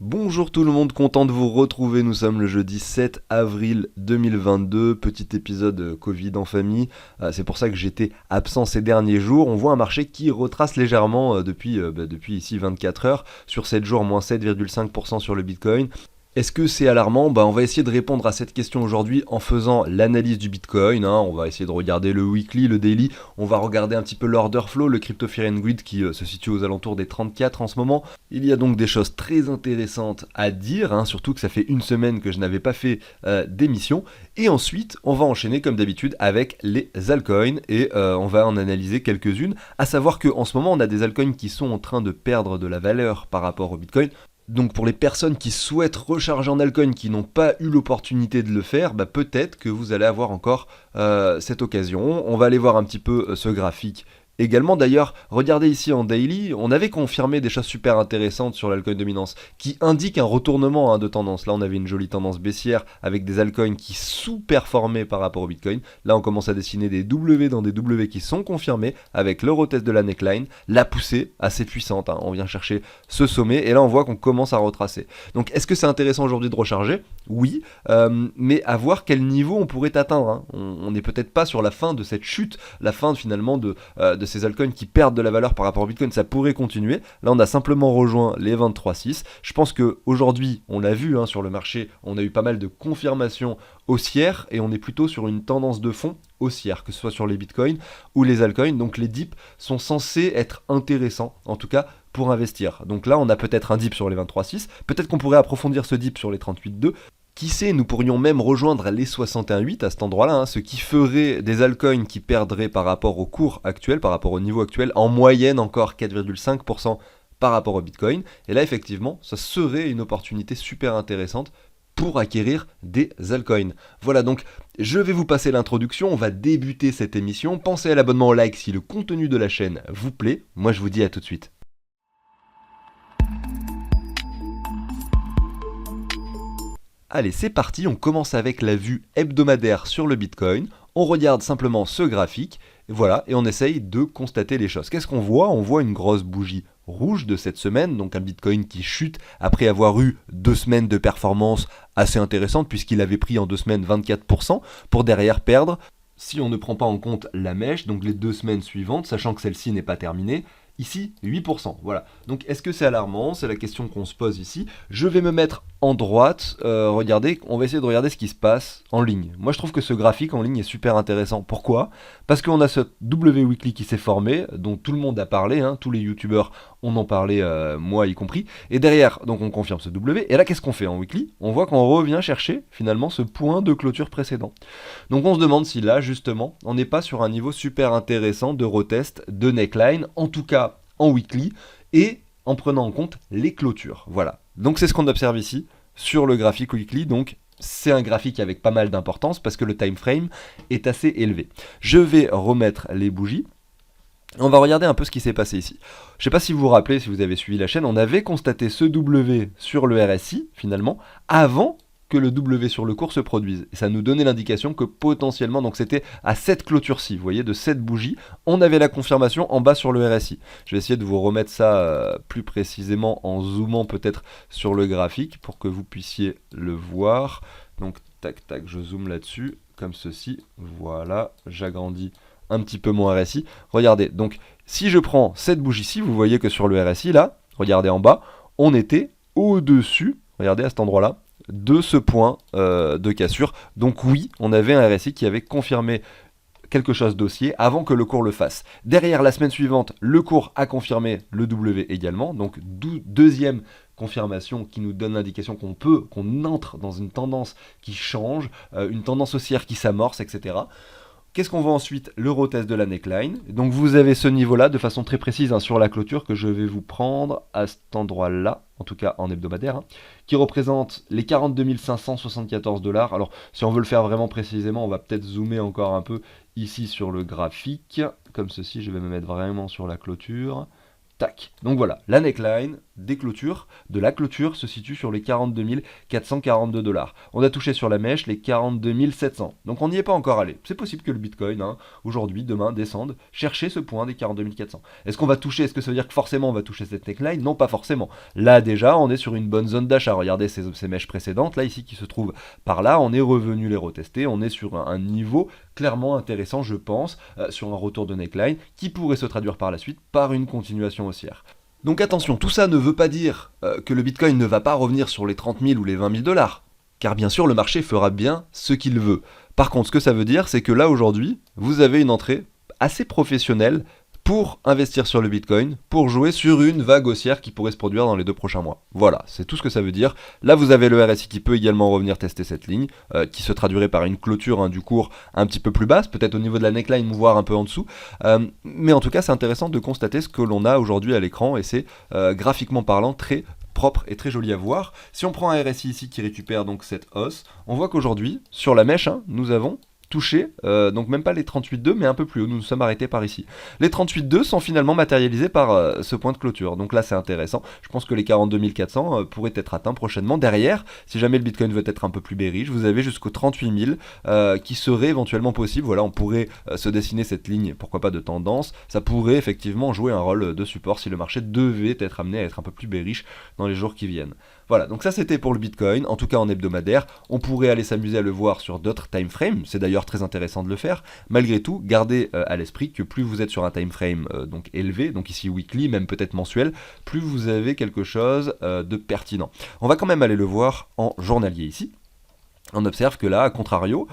Bonjour tout le monde, content de vous retrouver, nous sommes le jeudi 7 avril 2022, petit épisode Covid en famille, c'est pour ça que j'étais absent ces derniers jours. On voit un marché qui retrace légèrement depuis ici 24 heures, sur 7 jours moins 7,5% sur le Bitcoin. Est-ce que c'est alarmant? On va essayer de répondre à cette question aujourd'hui en faisant l'analyse du Bitcoin, hein. On va essayer de regarder le weekly, le daily, on va regarder un petit peu l'order flow, le crypto fear and greed qui se situe aux alentours des 34 en ce moment. Il y a donc des choses très intéressantes à dire, hein, surtout que ça fait une semaine que je n'avais pas fait d'émission. Et ensuite, on va enchaîner comme d'habitude avec les altcoins et on va en analyser quelques-unes. À savoir qu'en ce moment, on a des altcoins qui sont en train de perdre de la valeur par rapport au Bitcoin. Donc pour les personnes qui souhaitent recharger en altcoin, qui n'ont pas eu l'opportunité de le faire, peut-être que vous allez avoir encore cette occasion. On va aller voir un petit peu ce graphique également. D'ailleurs, regardez ici en daily, on avait confirmé des choses super intéressantes sur l'altcoin dominance qui indiquent un retournement de tendance. Là, on avait une jolie tendance baissière avec des altcoins qui sous-performaient par rapport au Bitcoin. Là, on commence à dessiner des W dans des W qui sont confirmés avec le retest de la neckline, la poussée assez puissante, hein. On vient chercher ce sommet et là, on voit qu'on commence à retracer. Donc, est-ce que c'est intéressant aujourd'hui de recharger? Oui, mais à voir quel niveau on pourrait atteindre, hein. On n'est peut-être pas sur la fin de cette chute, la fin finalement de ces altcoins qui perdent de la valeur par rapport au Bitcoin, ça pourrait continuer. Là, on a simplement rejoint les 23,6. Je pense qu'aujourd'hui, on l'a vu, hein, sur le marché, on a eu pas mal de confirmations haussières et on est plutôt sur une tendance de fond haussière, que ce soit sur les Bitcoins ou les altcoins. Donc les dips sont censés être intéressants, en tout cas pour investir. Donc là, on a peut-être un dip sur les 23,6. Peut-être qu'on pourrait approfondir ce dip sur les 38,2. Qui sait, nous pourrions même rejoindre les 61,8 à cet endroit-là, hein, ce qui ferait des altcoins qui perdraient par rapport au cours actuel, par rapport au niveau actuel, en moyenne encore 4,5% par rapport au Bitcoin. Et là, effectivement, ça serait une opportunité super intéressante pour acquérir des altcoins. Voilà, donc je vais vous passer l'introduction, on va débuter cette émission. Pensez à l'abonnement, au like si le contenu de la chaîne vous plaît. Moi, je vous dis à tout de suite. Allez, c'est parti, on commence avec la vue hebdomadaire sur le Bitcoin. On regarde simplement ce graphique, voilà, et on essaye de constater les choses. Qu'est-ce qu'on voit? On voit une grosse bougie rouge de cette semaine, donc un Bitcoin qui chute après avoir eu 2 semaines de performance assez intéressantes, puisqu'il avait pris en 2 semaines 24%, pour derrière perdre, si on ne prend pas en compte la mèche, donc les 2 semaines suivantes, sachant que celle-ci n'est pas terminée, ici 8%, voilà. Donc est-ce que c'est alarmant? C'est la question qu'on se pose ici. Je vais me mettre en droite, regardez, on va essayer de regarder ce qui se passe en ligne. Moi je trouve que ce graphique en ligne est super intéressant. Pourquoi? Parce qu'on a ce W Weekly qui s'est formé, dont tout le monde a parlé, hein, tous les youtubeurs on en parlait, moi y compris. Et derrière, donc on confirme ce W, et là qu'est-ce qu'on fait en Weekly? On voit qu'on revient chercher finalement ce point de clôture précédent. Donc on se demande si là justement, on n'est pas sur un niveau super intéressant de retest de neckline, en tout cas en Weekly, et en prenant en compte les clôtures. Voilà. Donc c'est ce qu'on observe ici sur le graphique weekly. Donc c'est un graphique avec pas mal d'importance parce que le time frame est assez élevé. Je vais remettre les bougies. On va regarder un peu ce qui s'est passé ici. Je ne sais pas si vous vous rappelez, si vous avez suivi la chaîne, on avait constaté ce W sur le RSI finalement avant que le W sur le cours se produise. Et ça nous donnait l'indication que potentiellement, donc c'était à cette clôture-ci, vous voyez, de cette bougie, on avait la confirmation en bas sur le RSI. Je vais essayer de vous remettre ça plus précisément en zoomant peut-être sur le graphique pour que vous puissiez le voir. Donc tac tac, je zoome là-dessus, comme ceci, voilà, j'agrandis un petit peu mon RSI. Regardez, donc si je prends cette bougie-ci, vous voyez que sur le RSI là, regardez en bas, on était au-dessus, regardez à cet endroit-là, de ce point de cassure. Donc oui, on avait un RSI qui avait confirmé quelque chose d'haussier avant que le cours le fasse. Derrière, la semaine suivante, le cours a confirmé le W également, donc deuxième confirmation qui nous donne l'indication qu'on entre dans une tendance qui change, une tendance haussière qui s'amorce, etc. Qu'est-ce qu'on voit ensuite? Le retest de la neckline. Donc vous avez ce niveau-là de façon très précise, hein, sur la clôture que je vais vous prendre à cet endroit-là, en tout cas en hebdomadaire, hein, qui représente les 42 574 $. Alors si on veut le faire vraiment précisément, on va peut-être zoomer encore un peu ici sur le graphique, comme ceci. Je vais me mettre vraiment sur la clôture. Tac. Donc voilà, la neckline de la clôture se situe sur les 42 442 $. On a touché sur la mèche les 42 700. Donc on n'y est pas encore allé. C'est possible que le Bitcoin, aujourd'hui, demain, descende, chercher ce point des 42 400. Est-ce qu'on va toucher? Est-ce que ça veut dire que forcément on va toucher cette neckline? Non, pas forcément. Là déjà, on est sur une bonne zone d'achat. Regardez ces mèches précédentes, là ici qui se trouvent par là, on est revenu les retester. On est sur un niveau clairement intéressant, je pense, sur un retour de neckline qui pourrait se traduire par la suite par une continuation haussière. Donc attention, tout ça ne veut pas dire que le Bitcoin ne va pas revenir sur les 30 000 ou les 20 000 $, car bien sûr le marché fera bien ce qu'il veut. Par contre, ce que ça veut dire, c'est que là aujourd'hui, vous avez une entrée assez professionnelle pour investir sur le Bitcoin, pour jouer sur une vague haussière qui pourrait se produire dans les 2 prochains mois. Voilà, c'est tout ce que ça veut dire. Là, vous avez le RSI qui peut également revenir tester cette ligne, qui se traduirait par une clôture du cours un petit peu plus basse, peut-être au niveau de la neckline, voire un peu en dessous. Mais en tout cas, c'est intéressant de constater ce que l'on a aujourd'hui à l'écran, et c'est graphiquement parlant très propre et très joli à voir. Si on prend un RSI ici qui récupère donc cette hausse, on voit qu'aujourd'hui, sur la mèche, nous avons touché, donc même pas les 38,2 mais un peu plus haut, nous nous sommes arrêtés par ici. Les 38,2 sont finalement matérialisés par ce point de clôture, donc là c'est intéressant. Je pense que les 42 400 pourraient être atteints prochainement. Derrière, si jamais le Bitcoin veut être un peu plus bearish, vous avez jusqu'aux 38 000 qui serait éventuellement possible. Voilà, on pourrait se dessiner cette ligne, pourquoi pas de tendance, ça pourrait effectivement jouer un rôle de support si le marché devait être amené à être un peu plus bearish dans les jours qui viennent. Voilà, donc ça c'était pour le Bitcoin, en tout cas en hebdomadaire. On pourrait aller s'amuser à le voir sur d'autres time frames, c'est d'ailleurs très intéressant de le faire. Malgré tout, gardez à l'esprit que plus vous êtes sur un time frame donc élevé, donc ici weekly, même peut-être mensuel, plus vous avez quelque chose de pertinent. On va quand même aller le voir en journalier ici. On observe que là, à contrario,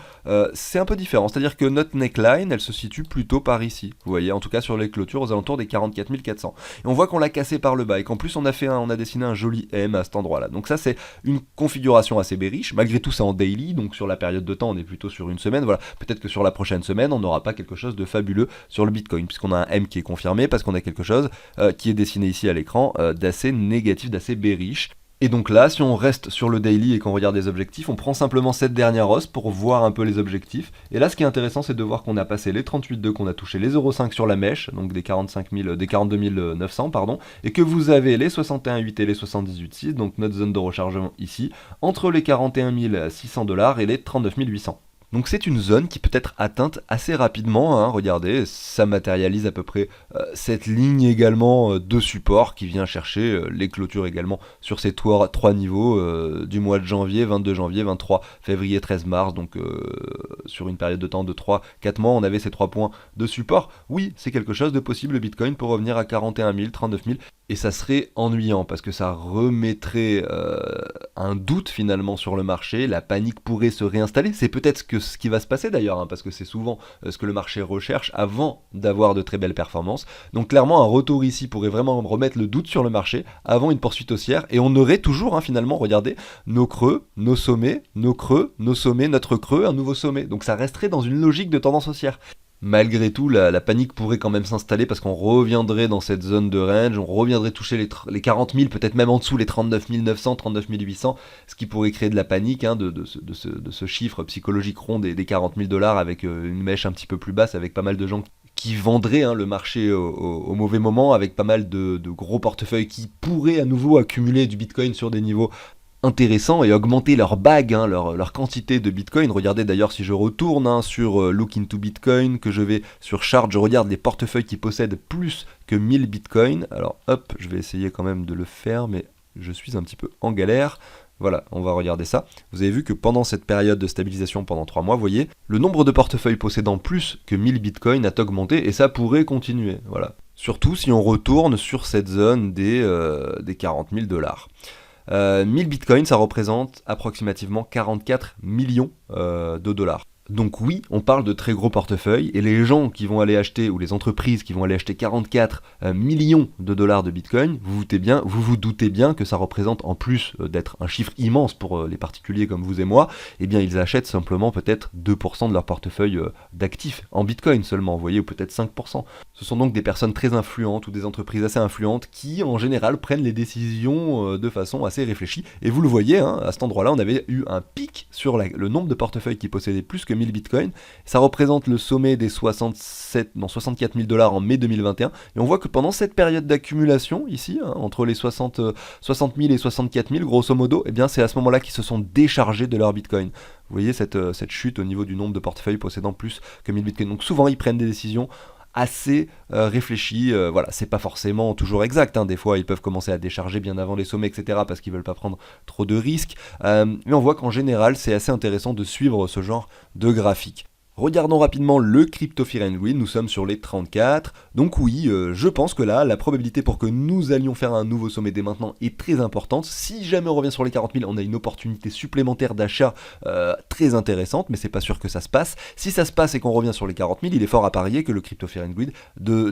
c'est un peu différent. C'est-à-dire que notre neckline, elle se situe plutôt par ici. Vous voyez, en tout cas sur les clôtures, aux alentours des 44 400. Et on voit qu'on l'a cassé par le bas et qu'en plus on a dessiné un joli M à cet endroit-là. Donc ça, c'est une configuration assez bearish. Malgré tout, c'est en daily, donc sur la période de temps, on est plutôt sur une semaine. Voilà, peut-être que sur la prochaine semaine, on n'aura pas quelque chose de fabuleux sur le Bitcoin, puisqu'on a un M qui est confirmé, parce qu'on a quelque chose qui est dessiné ici à l'écran, d'assez négatif, d'assez bearish. Et donc là, si on reste sur le daily et qu'on regarde les objectifs, on prend simplement cette dernière hausse pour voir un peu les objectifs. Et là, ce qui est intéressant, c'est de voir qu'on a passé les 38,2, qu'on a touché les 0,5 sur la mèche, donc des 42 900, pardon, et que vous avez les 61,8 et les 78,6, donc notre zone de rechargement ici, entre les 41 600 $ et les 39 800. Donc c'est une zone qui peut être atteinte assez rapidement, regardez, ça matérialise à peu près cette ligne également de support qui vient chercher les clôtures également sur ces trois niveaux du mois de janvier, 22 janvier, 23 février, 13 mars, donc sur une période de temps de 3-4 mois, on avait ces 3 points de support. Oui, c'est quelque chose de possible, le Bitcoin peut revenir à 41 000, 39 000, et ça serait ennuyant parce que ça remettrait un doute finalement sur le marché, la panique pourrait se réinstaller, c'est peut-être ce qui va se passer d'ailleurs, parce que c'est souvent ce que le marché recherche avant d'avoir de très belles performances. Donc clairement un retour ici pourrait vraiment remettre le doute sur le marché avant une poursuite haussière, et on aurait toujours finalement, regardez, nos creux, nos sommets, nos creux, nos sommets, notre creux, un nouveau sommet. Donc ça resterait dans une logique de tendance haussière. Malgré tout, la panique pourrait quand même s'installer parce qu'on reviendrait dans cette zone de range, on reviendrait toucher les 40 000, peut-être même en dessous les 39 900, 39 800, ce qui pourrait créer de la panique de ce chiffre psychologique rond des 40 000 $ avec une mèche un petit peu plus basse, avec pas mal de gens qui vendraient le marché au mauvais moment, avec pas mal de gros portefeuilles qui pourraient à nouveau accumuler du Bitcoin sur des niveaux intéressant et augmenter leur bag, leur quantité de Bitcoin. Regardez d'ailleurs, si je retourne sur Look into Bitcoin, que je vais sur Chart, je regarde les portefeuilles qui possèdent plus que 1000 Bitcoin. Alors hop, je vais essayer quand même de le faire, mais je suis un petit peu en galère. Voilà, on va regarder ça. Vous avez vu que pendant cette période de stabilisation pendant 3 mois, vous voyez, le nombre de portefeuilles possédant plus que 1000 Bitcoin a augmenté et ça pourrait continuer. Voilà. Surtout si on retourne sur cette zone des 40 000 $. 1000 bitcoins, ça représente approximativement 44 millions de dollars. Donc oui, on parle de très gros portefeuilles, et les gens qui vont aller acheter, ou les entreprises qui vont aller acheter 44 millions de dollars de Bitcoin, vous vous doutez bien que ça représente, en plus d'être un chiffre immense pour les particuliers comme vous et moi, eh bien ils achètent simplement peut-être 2% de leur portefeuille d'actifs en Bitcoin seulement, vous voyez, ou peut-être 5%. Ce sont donc des personnes très influentes ou des entreprises assez influentes qui, en général, prennent les décisions de façon assez réfléchie. Et vous le voyez, à cet endroit-là, on avait eu un pic sur le nombre de portefeuilles qui possédaient plus que 1000 bitcoins. Ça représente le sommet des 64 000 dollars en mai 2021. Et on voit que pendant cette période d'accumulation, ici, hein, entre les 60 000 et 64 000, grosso modo, eh bien, c'est à ce moment-là qu'ils se sont déchargés de leur bitcoin. Vous voyez cette chute au niveau du nombre de portefeuilles possédant plus que 1000 bitcoins. Donc souvent, ils prennent des décisions assez réfléchies. Voilà, c'est pas forcément toujours exact, hein. Des fois, ils peuvent commencer à décharger bien avant les sommets, etc., parce qu'ils veulent pas prendre trop de risques. Mais on voit qu'en général, c'est assez intéressant de suivre ce genre de graphique. Regardons rapidement le Crypto Fear and Greed, nous sommes sur les 34, donc oui, je pense que là, la probabilité pour que nous allions faire un nouveau sommet dès maintenant est très importante. Si jamais on revient sur les 40 000, on a une opportunité supplémentaire d'achat très intéressante, mais c'est pas sûr que ça se passe. Si ça se passe et qu'on revient sur les 40 000, il est fort à parier que le Crypto Fear and Greed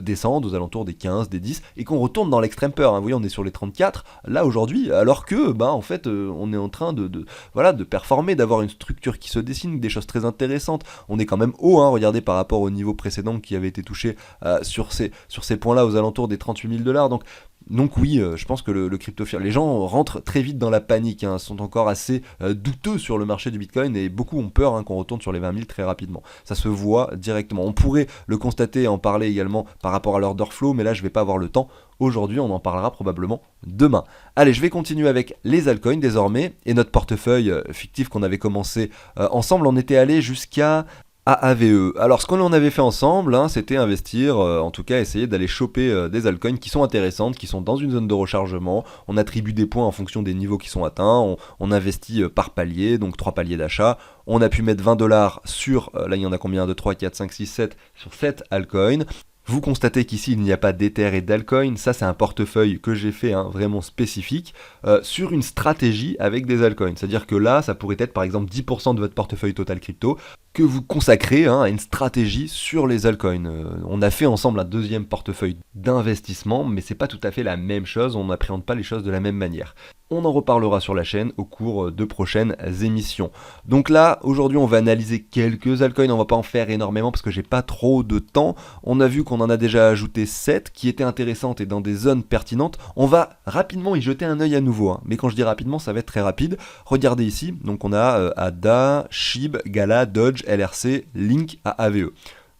descende aux alentours des 15, des 10, et qu'on retourne dans l'extrême peur, hein. Vous voyez, on est sur les 34, là aujourd'hui, alors que, en fait, on est en train de performer, d'avoir une structure qui se dessine, des choses très intéressantes. On est quand même haut, hein, regardez par rapport au niveau précédent qui avait été touché sur ces points-là aux alentours des 38 000 dollars. Donc oui, je pense que le crypto fear, les gens rentrent très vite dans la panique, hein, sont encore assez douteux sur le marché du Bitcoin et beaucoup ont peur, hein, qu'on retourne sur les 20 000 très rapidement. Ça se voit directement. On pourrait le constater et en parler également par rapport à l'order flow, mais là je vais pas avoir le temps. Aujourd'hui, on en parlera probablement demain. Allez, je vais continuer avec les altcoins désormais et notre portefeuille fictif qu'on avait commencé ensemble. On était allé jusqu'à AAVE. Alors ce qu'on en avait fait ensemble, hein, c'était investir, en tout cas essayer d'aller choper des altcoins qui sont intéressantes, qui sont dans une zone de rechargement. On attribue des points en fonction des niveaux qui sont atteints, on investit par palier, donc 3 paliers d'achat. On a pu mettre 20 dollars sur, là il y en a combien, 2, 3, 4, 5, 6, 7, sur 7 altcoins. Vous constatez qu'ici il n'y a pas d'Ether et d'altcoin, ça c'est un portefeuille que j'ai fait, hein, vraiment spécifique, sur une stratégie avec des altcoins. C'est-à-dire que là, ça pourrait être par exemple 10% de votre portefeuille total crypto que vous consacrez, hein, à une stratégie sur les altcoins. On a fait ensemble un deuxième portefeuille d'investissement, mais c'est pas tout à fait la même chose, on n'appréhende pas les choses de la même manière. On en reparlera sur la chaîne au cours de prochaines émissions. Donc là, aujourd'hui, on va analyser quelques altcoins, on va pas en faire énormément parce que j'ai pas trop de temps. On a vu qu'on en a déjà ajouté 7 qui étaient intéressantes et dans des zones pertinentes. On va rapidement y jeter un œil à nouveau, hein. Mais quand je dis rapidement, ça va être très rapide. Regardez ici, donc on a ADA, SHIB, Gala, Dodge, LRC, Link à AVE.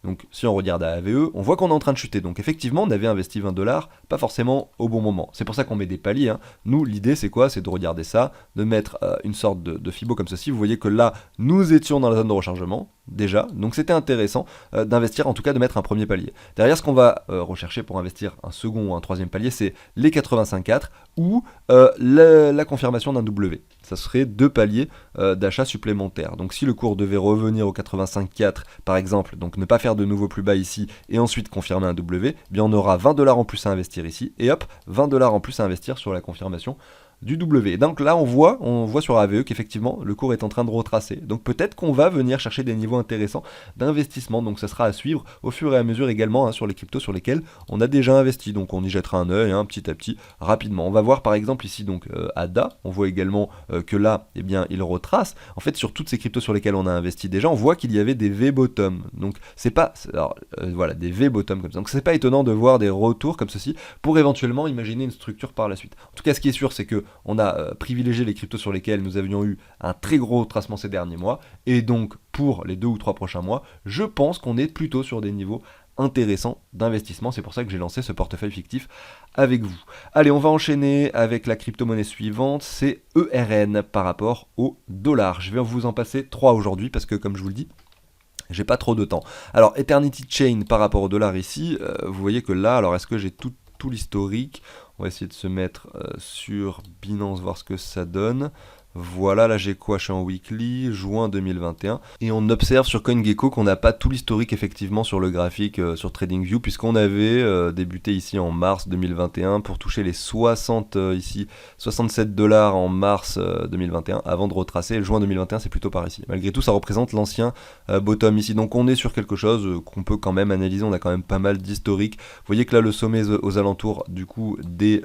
Donc si on regarde à AVE, on voit qu'on est en train de chuter. Donc effectivement, on avait investi 20 dollars, pas forcément au bon moment. C'est pour ça qu'on met des paliers, hein. Nous, l'idée c'est quoi? C'est de regarder ça, de mettre une sorte de Fibo comme ceci. Vous voyez que là, nous étions dans la zone de rechargement, déjà. Donc c'était intéressant d'investir, en tout cas de mettre un premier palier. Derrière, ce qu'on va rechercher pour investir un second ou un troisième palier, c'est les 85.4 ou la confirmation d'un W. Ça serait 2 paliers d'achat supplémentaires. Donc si le cours devait revenir au 85.4 par exemple, donc ne pas faire de nouveau plus bas ici et ensuite confirmer un W, eh bien on aura 20 dollars en plus à investir ici et hop, 20 dollars en plus à investir sur la confirmation du W. Et donc là, on voit sur AVE qu'effectivement, le cours est en train de retracer. Donc peut-être qu'on va venir chercher des niveaux intéressants d'investissement. Donc ça sera à suivre au fur et à mesure également, hein, sur les cryptos sur lesquels on a déjà investi. Donc on y jettera un œil, hein, petit à petit, rapidement. On va voir par exemple ici donc ADA. On voit également que là, eh bien, il retrace. En fait, sur toutes ces cryptos sur lesquelles on a investi déjà, on voit qu'il y avait des V-bottom. Donc c'est pas, voilà, des V-bottom comme ça. Donc c'est pas étonnant de voir des retours comme ceci pour éventuellement imaginer une structure par la suite. En tout cas, ce qui est sûr, c'est que on a privilégié les cryptos sur lesquels nous avions eu un très gros tracement ces derniers mois. Et donc, pour les 2 ou 3 prochains mois, je pense qu'on est plutôt sur des niveaux intéressants d'investissement. C'est pour ça que j'ai lancé ce portefeuille fictif avec vous. Allez, on va enchaîner avec la crypto-monnaie suivante. C'est ERN par rapport au dollar. Je vais vous en passer 3 aujourd'hui parce que, comme je vous le dis, j'ai pas trop de temps. Alors, Eternity Chain par rapport au dollar ici, vous voyez que là, alors est-ce que j'ai tout l'historique? On va essayer de se mettre sur Binance, voir ce que ça donne. Voilà, là j'ai quoi? Je suis en weekly, juin 2021. Et on observe sur CoinGecko qu'on n'a pas tout l'historique effectivement sur le graphique sur TradingView, puisqu'on avait débuté ici en mars 2021 pour toucher les 67 dollars en mars 2021 avant de retracer. Et le juin 2021 c'est plutôt par ici. Malgré tout, ça représente l'ancien bottom ici. Donc on est sur quelque chose qu'on peut quand même analyser. On a quand même pas mal d'historique. Vous voyez que là le sommet aux alentours du coup des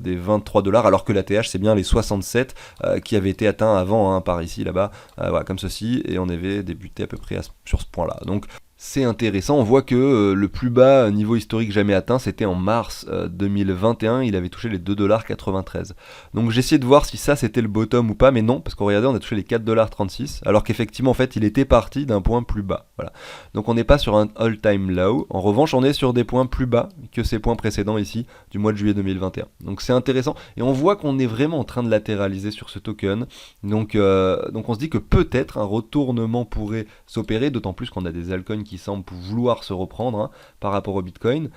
23 dollars, alors que la TH c'est bien les 67 qui avait été atteint avant, hein, par ici, là-bas, voilà, comme ceci, et on avait débuté à peu près sur ce point-là. Donc C'est intéressant, on voit que le plus bas niveau historique jamais atteint, c'était en mars 2021, il avait touché les 2,93$. Donc j'ai essayé de voir si ça c'était le bottom ou pas, mais non, parce qu'on regardait, on a touché les 4,36$, alors qu'effectivement en fait il était parti d'un point plus bas. Voilà. Donc on n'est pas sur un all-time low, en revanche on est sur des points plus bas que ces points précédents ici, du mois de juillet 2021. Donc c'est intéressant, et on voit qu'on est vraiment en train de latéraliser sur ce token, donc on se dit que peut-être un retournement pourrait s'opérer, d'autant plus qu'on a des altcoins qui semblent vouloir se reprendre par rapport au Bitcoin.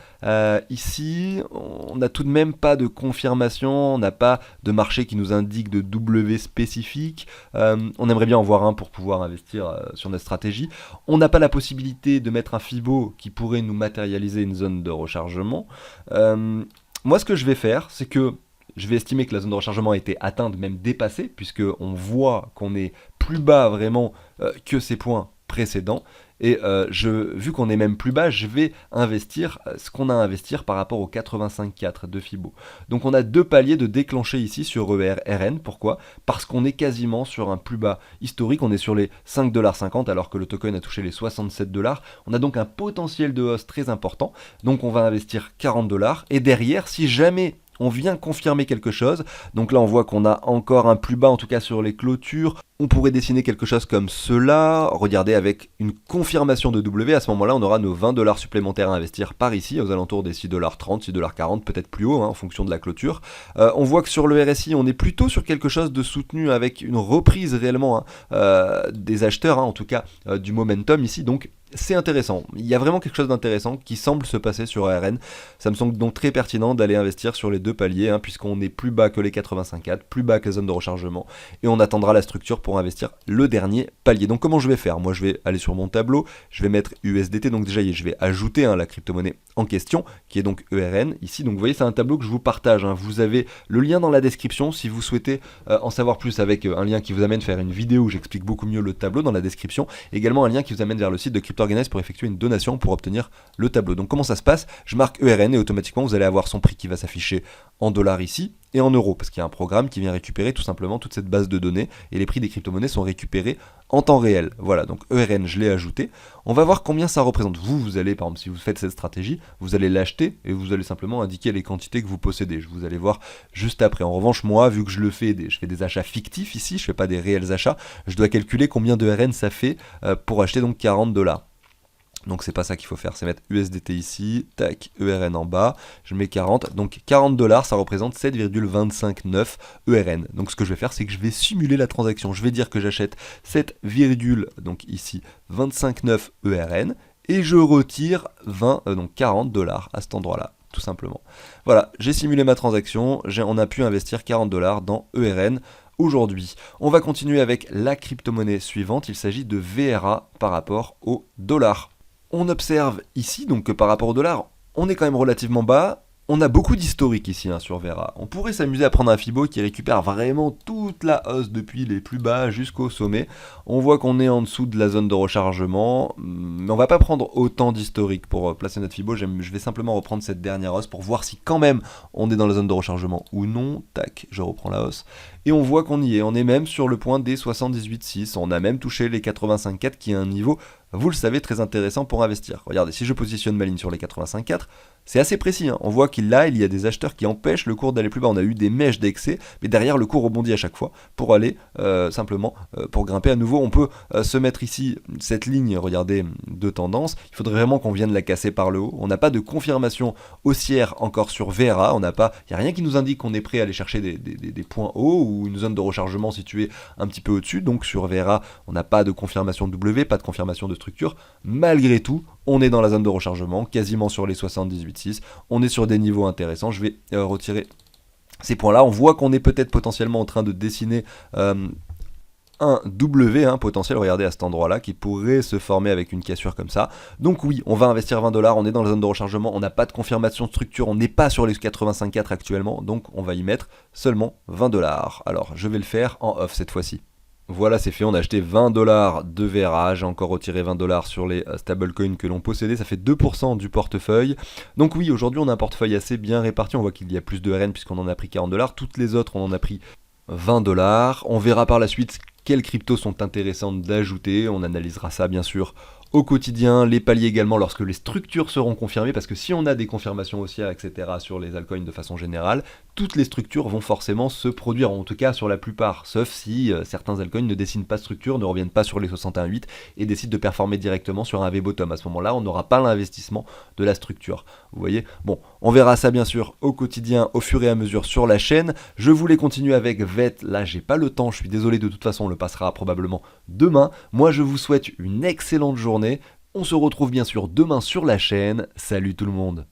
Ici, on n'a tout de même pas de confirmation, on n'a pas de marché qui nous indique de W spécifique. On aimerait bien en voir un pour pouvoir investir sur notre stratégie. On n'a pas la possibilité de mettre un Fibo qui pourrait nous matérialiser une zone de rechargement. Moi, ce que je vais faire, c'est que je vais estimer que la zone de rechargement a été atteinte, même dépassée, puisqu'on voit qu'on est plus bas vraiment que ces points précédents. Et vu qu'on est même plus bas, je vais investir ce qu'on a à investir par rapport au 85,4 de Fibo. Donc on a deux paliers de déclencher ici sur RN. Pourquoi ? Parce qu'on est quasiment sur un plus bas historique. On est sur les 5,50$ alors que le token a touché les 67$. On a donc un potentiel de hausse très important. Donc on va investir 40$. Et derrière, si jamais on vient confirmer quelque chose, donc là on voit qu'on a encore un plus bas, en tout cas sur les clôtures. On pourrait dessiner quelque chose comme cela, regardez avec une confirmation de W, à ce moment-là on aura nos 20$ supplémentaires à investir par ici, aux alentours des 6,30$, 6,40$, peut-être plus haut en fonction de la clôture. On voit que sur le RSI on est plutôt sur quelque chose de soutenu avec une reprise réellement des acheteurs, en tout cas du momentum ici, donc c'est intéressant. Il y a vraiment quelque chose d'intéressant qui semble se passer sur RN. Ça me semble donc très pertinent d'aller investir sur les deux paliers, puisqu'on est plus bas que les 85,4, plus bas que la zone de rechargement, et on attendra la structure pour investir le dernier palier. Donc comment je vais faire ? Moi je vais aller sur mon tableau, je vais mettre USDT, donc déjà je vais ajouter la crypto-monnaie en question, qui est donc ERN ici. Donc vous voyez, c'est un tableau que je vous partage. Vous avez le lien dans la description si vous souhaitez en savoir plus, avec un lien qui vous amène faire une vidéo où j'explique beaucoup mieux le tableau dans la description. Également un lien qui vous amène vers le site de CryptoOrganize pour effectuer une donation pour obtenir le tableau. Donc comment ça se passe ? Je marque ERN et automatiquement vous allez avoir son prix qui va s'afficher en dollars ici et en euros, parce qu'il y a un programme qui vient récupérer tout simplement toute cette base de données et les prix des crypto-monnaies sont récupérés en temps réel. Voilà, donc ERN, je l'ai ajouté. On va voir combien ça représente. Vous allez, par exemple, si vous faites cette stratégie, vous allez l'acheter et vous allez simplement indiquer les quantités que vous possédez. Vous allez voir juste après. En revanche, moi, vu que je fais des achats fictifs ici, je fais pas des réels achats, je dois calculer combien de ERN ça fait pour acheter donc 40$. Donc c'est pas ça qu'il faut faire, c'est mettre USDT ici, tac, ERN en bas, je mets 40, donc 40$, ça représente 7,259 ERN. Donc ce que je vais faire, c'est que je vais simuler la transaction. Je vais dire que j'achète 7, donc ici 25,9 ERN, et je retire donc 40$ à cet endroit-là, tout simplement. Voilà, j'ai simulé ma transaction, on a pu investir 40$ dans ERN. Aujourd'hui, on va continuer avec la crypto-monnaie suivante, il s'agit de VRA par rapport au dollar. On observe ici donc que par rapport au dollar, on est quand même relativement bas. On a beaucoup d'historique ici sur Vera. On pourrait s'amuser à prendre un Fibo qui récupère vraiment toute la hausse depuis les plus bas jusqu'au sommet. On voit qu'on est en dessous de la zone de rechargement, mais on va pas prendre autant d'historique pour placer notre Fibo. Je vais simplement reprendre cette dernière hausse pour voir si quand même on est dans la zone de rechargement ou non. Tac, je reprends la hausse. Et on voit qu'on y est. On est même sur le point des 78,6. On a même touché les 85,4 qui est un niveau, vous le savez, très intéressant pour investir. Regardez, si je positionne ma ligne sur les 85,4, c'est assez précis. On voit qu'il y a des acheteurs qui empêchent le cours d'aller plus bas. On a eu des mèches d'excès, mais derrière le cours rebondit à chaque fois pour aller simplement pour grimper à nouveau. On peut se mettre ici cette ligne, regardez, de tendance. Il faudrait vraiment qu'on vienne la casser par le haut. On n'a pas de confirmation haussière encore sur VRA. Il n'y a rien qui nous indique qu'on est prêt à aller chercher des points hauts ou une zone de rechargement située un petit peu au-dessus. Donc sur VRA, on n'a pas de confirmation de W, pas de confirmation de structure. Malgré tout, on est dans la zone de rechargement, quasiment sur les 78,6. On est sur des niveaux intéressants. Je vais retirer ces points-là. On voit qu'on est peut-être potentiellement en train de dessiner un W potentiel, regardez à cet endroit-là, qui pourrait se former avec une cassure comme ça. Donc oui, on va investir 20$, on est dans la zone de rechargement, on n'a pas de confirmation de structure, on n'est pas sur les 85,4 actuellement, donc on va y mettre seulement 20$. Alors, je vais le faire en off cette fois-ci. Voilà, c'est fait, on a acheté 20$ de VRA, j'ai encore retiré 20$ sur les stablecoins que l'on possédait, ça fait 2% du portefeuille. Donc oui, aujourd'hui on a un portefeuille assez bien réparti, on voit qu'il y a plus de RN puisqu'on en a pris 40$, toutes les autres on en a pris 20$. On verra par la suite quelles cryptos sont intéressantes d'ajouter, on analysera ça bien sûr au quotidien, les paliers également lorsque les structures seront confirmées, parce que si on a des confirmations haussières, etc. sur les altcoins de façon générale, toutes les structures vont forcément se produire, en tout cas sur la plupart, sauf si certains altcoins ne dessinent pas de structure, ne reviennent pas sur les 61.8 et décident de performer directement sur un V-bottom. À ce moment-là, on n'aura pas l'investissement de la structure. Vous voyez? Bon, on verra ça bien sûr au quotidien, au fur et à mesure sur la chaîne. Je voulais continuer avec VET, là j'ai pas le temps, je suis désolé, de toute façon on le passera probablement demain. Moi je vous souhaite une excellente journée, on se retrouve bien sûr demain sur la chaîne, salut tout le monde.